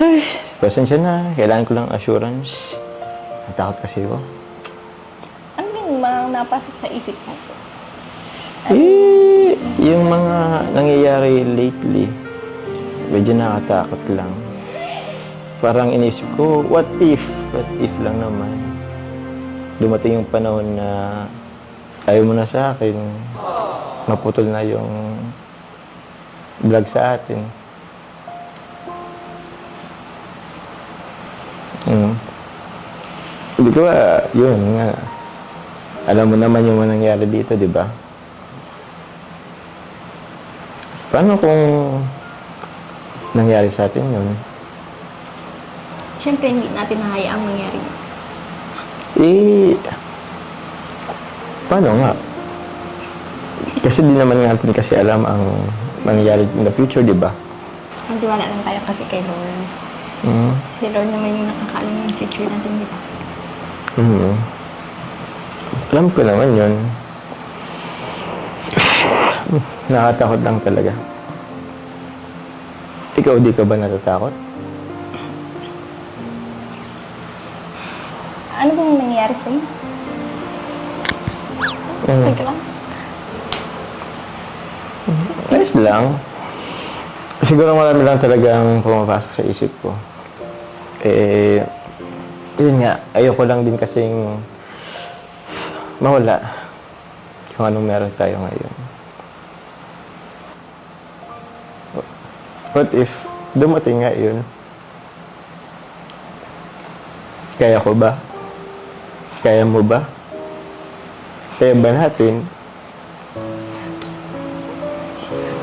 Ay, pasensya na. Kailangan ko lang assurance. Natakot kasi ako. Ano yung mga napasok sa isip mo? Yung mga nangyayari lately, medyo nakakatakot lang. Parang inisip ko, what if lang naman. Dumating yung panahon na ayaw mo na sa akin, maputol na yung vlog sa atin. Hindi ko yun nga. Alam mo naman yung mga nangyari dito, di ba? Paano kung nangyari sa atin yun? Siyempre, hindi natin nahayaang mangyari. Paano nga? Kasi di naman natin kasi alam ang mangyayari in the future, di ba? Magtiwala lang tayo kasi kay Lord. Si Lord naman yung nakakaalam ng future natin, di ba? Alam ko naman yun. Nakatakot lang talaga. Ikaw, di ka ba natatakot? Ano bang nangyayari sa'yo? Teka lang. Ayos lang. Siguro marami lang talagang pumapasok sa isip ko. Yun nga, ayoko lang din kasing mawala kung anong meron tayo ngayon. What if dumating nga yun? Kaya ko ba? Kaya mo ba? Kaya ba natin?